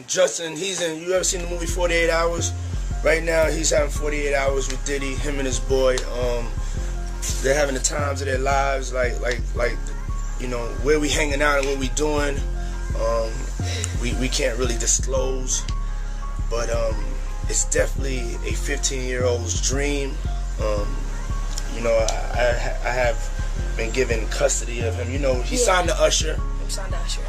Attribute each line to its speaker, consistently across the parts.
Speaker 1: Justin, you ever seen the movie 48 Hours? Right now, he's having 48 hours with Diddy, him and his boy. They're having the times of their lives, where we hanging out and what we doing. We can't really disclose, but it's definitely a 15-year-old's dream. I have been given custody of him. He signed to Usher.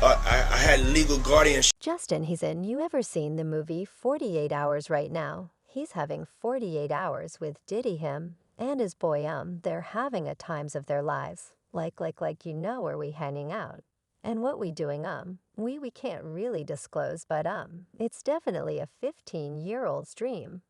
Speaker 1: I had legal guardianship.
Speaker 2: Justin, you ever seen the movie 48 Hours right now? He's having 48 hours with Diddy, him, and his boy, they're having a times of their lives. Like, where we hanging out. And what we doing, we can't really disclose, but, it's definitely a 15-year-old's dream.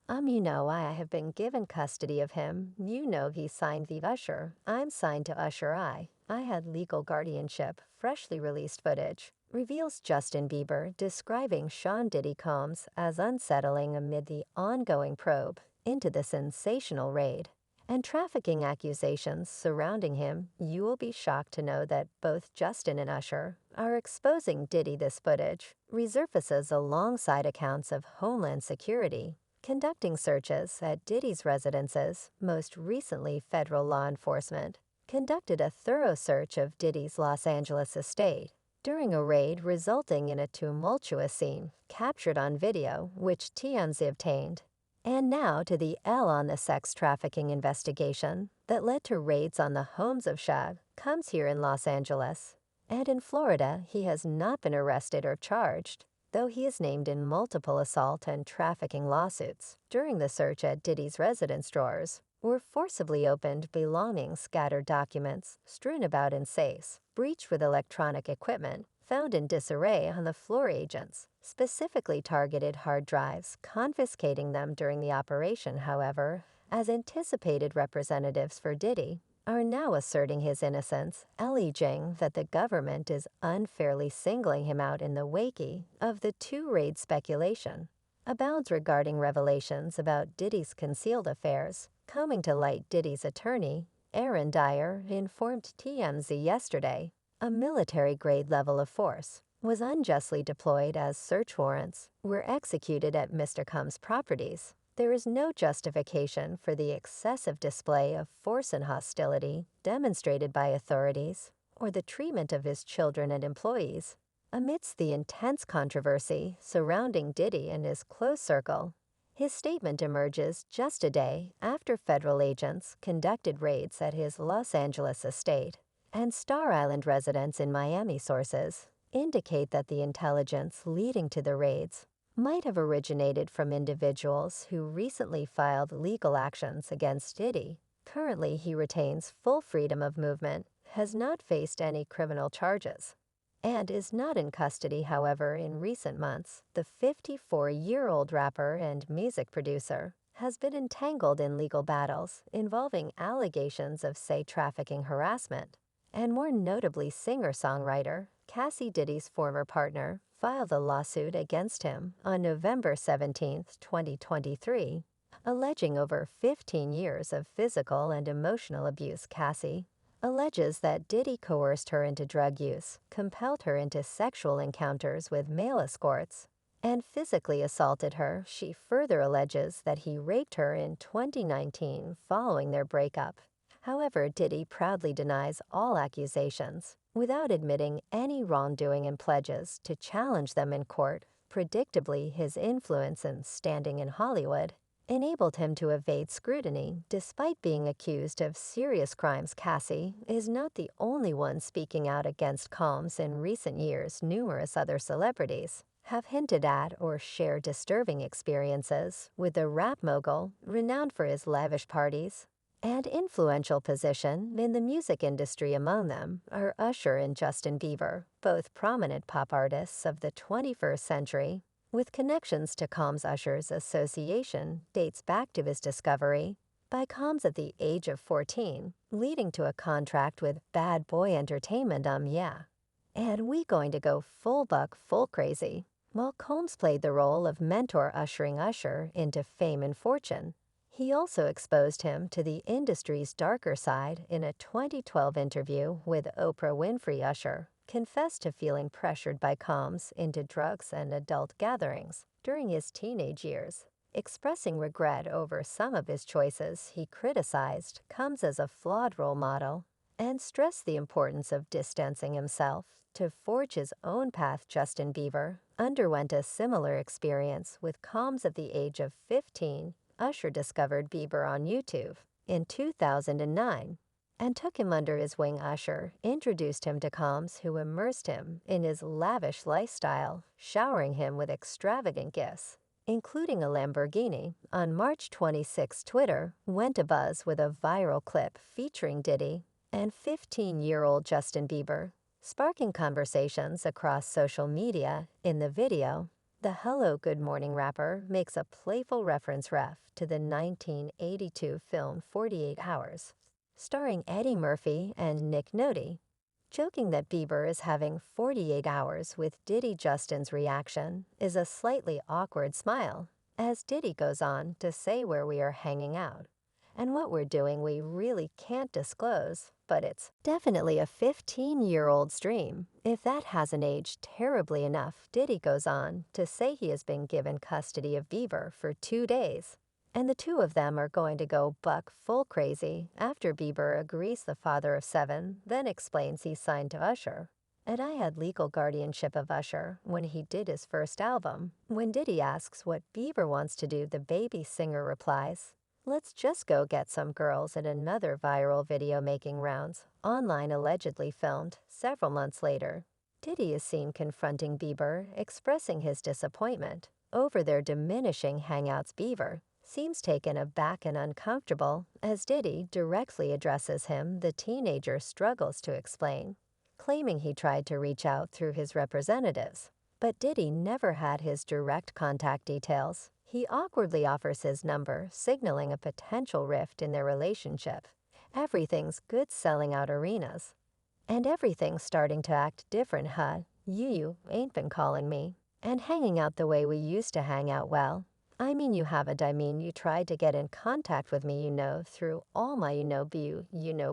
Speaker 2: I have been given custody of him. He signed the Usher. I'm signed to Usher. I had legal guardianship. Freshly released footage reveals Justin Bieber describing Sean Diddy Combs as unsettling amid the ongoing probe into the sensational raid and trafficking accusations surrounding him. You will be shocked to know that both Justin and Usher are exposing Diddy. This footage resurfaces alongside accounts of Homeland Security conducting searches at Diddy's residences. Most recently, federal law enforcement conducted a thorough search of Diddy's Los Angeles estate during a raid resulting in a tumultuous scene captured on video, which TMZ obtained. And now to the L on the sex trafficking investigation that led to raids on the homes of Shad comes here in Los Angeles. And in Florida, he has not been arrested or charged, though he is named in multiple assault and trafficking lawsuits. During the search at Diddy's residence, drawers were forcibly opened, belongings scattered, documents strewn about in safes, breached with electronic equipment found in disarray on the floor. Agents specifically targeted hard drives, confiscating them during the operation. However, as anticipated, representatives for Diddy are now asserting his innocence, alleging that the government is unfairly singling him out in the wake of the two-raid. Speculation abounds regarding revelations about Diddy's concealed affairs coming to light. Diddy's attorney, Aaron Dyer, informed TMZ yesterday a military-grade level of force was unjustly deployed as search warrants were executed at Mr. Combs' properties. There is no justification for the excessive display of force and hostility demonstrated by authorities or the treatment of his children and employees. Amidst the intense controversy surrounding Diddy and his close circle, his statement emerges just a day after federal agents conducted raids at his Los Angeles estate and Star Island residence in Miami. Sources indicate that the intelligence leading to the raids might have originated from individuals who recently filed legal actions against Diddy. Currently, he retains full freedom of movement, has not faced any criminal charges, and is not in custody. However, in recent months, the 54-year-old rapper and music producer has been entangled in legal battles involving allegations of trafficking, harassment, and more notably singer-songwriter Cassie Diddy's former partner filed a lawsuit against him on November 17, 2023, alleging over 15 years of physical and emotional abuse. Cassie alleges that Diddy coerced her into drug use, compelled her into sexual encounters with male escorts, and physically assaulted her. She further alleges that he raped her in 2019 following their breakup. However, Diddy proudly denies all accusations without admitting any wrongdoing and pledges to challenge them in court. Predictably, his influence and standing in Hollywood enabled him to evade scrutiny despite being accused of serious crimes. Cassie is not the only one speaking out against Combs. In recent years, numerous other celebrities have hinted at or shared disturbing experiences with the rap mogul, renowned for his lavish parties and influential position in the music industry. Among them are Usher and Justin Bieber, both prominent pop artists of the 21st century, with connections to Combs. Usher's association dates back to his discovery by Combs at the age of 14, leading to a contract with Bad Boy Entertainment. And we going to go full buck, full crazy. While Combs played the role of mentor ushering Usher into fame and fortune, he also exposed him to the industry's darker side in a 2012 interview with Oprah Winfrey. Usher confessed to feeling pressured by Combs into drugs and adult gatherings during his teenage years, expressing regret over some of his choices he criticized Combs as a flawed role model, and stressed the importance of distancing himself to forge his own path. Justin Bieber underwent a similar experience with Combs at the age of 15. Usher discovered Bieber on YouTube in 2009 and took him under his wing. Usher introduced him to Combs, who immersed him in his lavish lifestyle, showering him with extravagant gifts, including a Lamborghini. On March 26, Twitter went abuzz with a viral clip featuring Diddy and 15-year-old Justin Bieber, sparking conversations across social media. In the video, the Hello Good Morning rapper makes a playful reference to the 1982 film 48 Hours, starring Eddie Murphy and Nick Nolte, joking that Bieber is having 48 hours with Diddy. Justin's reaction is a slightly awkward smile, as Diddy goes on to say where we are hanging out and what we're doing we really can't disclose, but it's definitely a 15-year-old's dream, if that hasn't aged terribly enough. Diddy goes on to say he has been given custody of Bieber for 2 days, and the two of them are going to go buck full crazy after Bieber agrees. The father of 7 then explains he's signed to Usher, and I had legal guardianship of Usher when he did his first album. When Diddy asks what Bieber wants to do, the baby singer replies, "Let's just go get some girls." In another viral video making rounds online, allegedly filmed several months later, Diddy is seen confronting Bieber, expressing his disappointment over their diminishing hangouts. Bieber seems taken aback and uncomfortable as Diddy directly addresses him. The teenager struggles to explain, claiming he tried to reach out through his representatives, but Diddy never had his direct contact details. He awkwardly offers his number, signaling a potential rift in their relationship. Everything's good, selling out arenas, and everything's starting to act different. You ain't been calling me and hanging out the way we used to hang out. Well, I mean, you haven't. I mean, you tried to get in contact with me, through all my,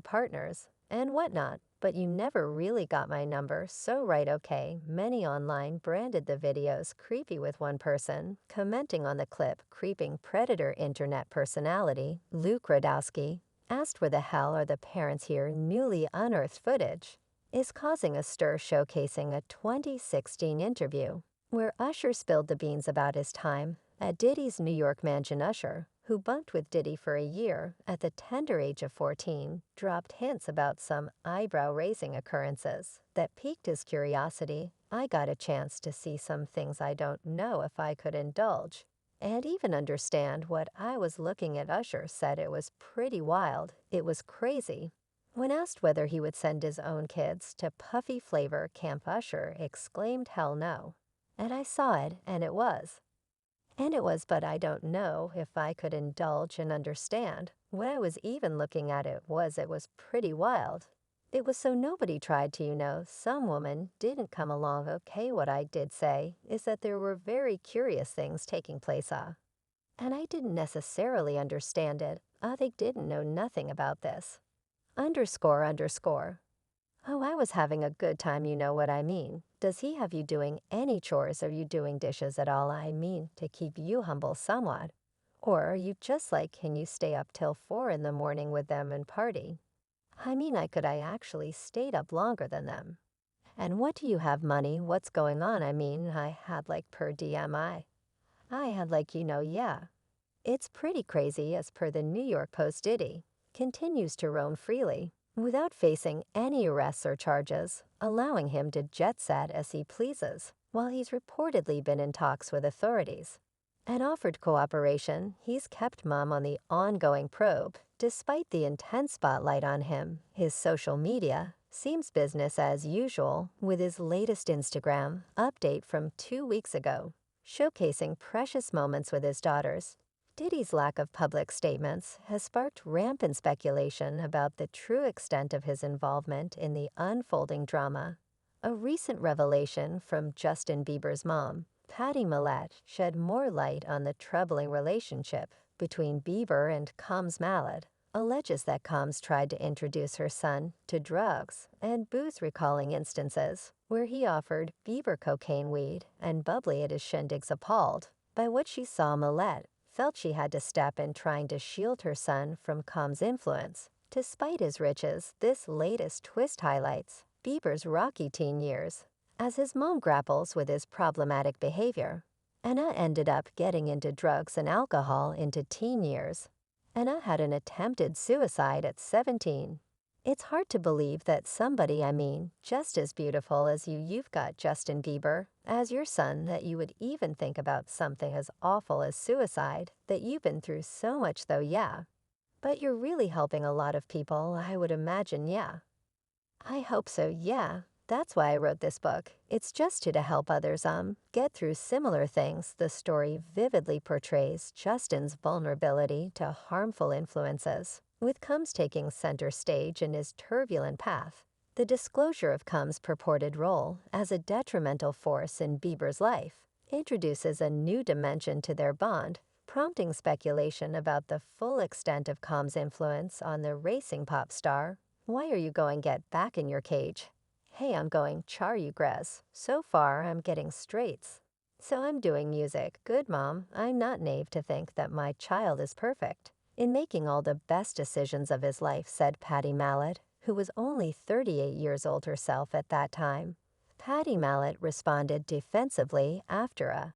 Speaker 2: partners and whatnot, but you never really got my number. So right, okay. Many online branded the videos creepy, with one person commenting on the clip, "Creeping predator." Internet personality Luke Radowski asked, "Where the hell are the parents here?" Newly unearthed footage is causing a stir, showcasing a 2016 interview where Usher spilled the beans about his time at Diddy's New York mansion. Usher, who bunked with Diddy for a year at the tender age of 14, dropped hints about some eyebrow-raising occurrences that piqued his curiosity. "I got a chance to see some things I don't know if I could indulge and even understand what I was looking at." Usher said it was pretty wild. "It was crazy." When asked whether he would send his own kids to Puffy Flavor Camp, Usher exclaimed, "Hell no. And I saw it, and it was, but I don't know if I could indulge and understand. When I was even looking at it was pretty wild. It was so nobody tried to, some woman didn't come along. Okay, what I did say is that there were very curious things taking place, and I didn't necessarily understand it. They didn't know nothing about this. ___. Oh, I was having a good time, you know what I mean. Does he have you doing any chores? Are you doing dishes at all? I mean, to keep you humble somewhat. Or are you just like, can you stay up till 4 in the morning with them and party? I mean, I actually stayed up longer than them. And what do you have money? What's going on? I mean, I had like per diem. I had like, yeah. It's pretty crazy." As per the New York Post, Diddy continues to roam freely without facing any arrests or charges, allowing him to jet set as he pleases. While he's reportedly been in talks with authorities and offered cooperation, he's kept mum on the ongoing probe. Despite the intense spotlight on him, his social media seems business as usual, with his latest Instagram update from 2 weeks ago showcasing precious moments with his daughters. Diddy's lack of public statements has sparked rampant speculation about the true extent of his involvement in the unfolding drama. A recent revelation from Justin Bieber's mom, Patty Millett, shed more light on the troubling relationship between Bieber and Combs Mallet, alleges that Combs tried to introduce her son to drugs and booze, recalling instances where he offered Bieber cocaine weed and bubbly at his shindigs. Appalled by what she saw, Millette felt she had to step in, trying to shield her son from Combs' influence. Despite his riches, this latest twist highlights Bieber's rocky teen years as his mom grapples with his problematic behavior. Anna ended up getting into drugs and alcohol into teen years. Anna had an attempted suicide at 17. It's hard to believe that somebody, just as beautiful as you've got Justin Bieber as your son, that you would even think about something as awful as suicide, that you've been through so much though, yeah. But you're really helping a lot of people, I would imagine, yeah. I hope so, yeah. That's why I wrote this book. It's just to help others get through similar things. The story vividly portrays Justin's vulnerability to harmful influences, with Combs taking center stage in his turbulent path. The disclosure of Combs' purported role as a detrimental force in Bieber's life introduces a new dimension to their bond, prompting speculation about the full extent of Combs' influence on the racing pop star. Why are you going get back in your cage? Hey, I'm going char you Grez. So far, I'm getting straights. So I'm doing music. Good, Mom. I'm not naive to think that my child is perfect in making all the best decisions of his life, said Patty Mallet, who was only 38 years old herself at that time. Patty Mallet responded defensively after a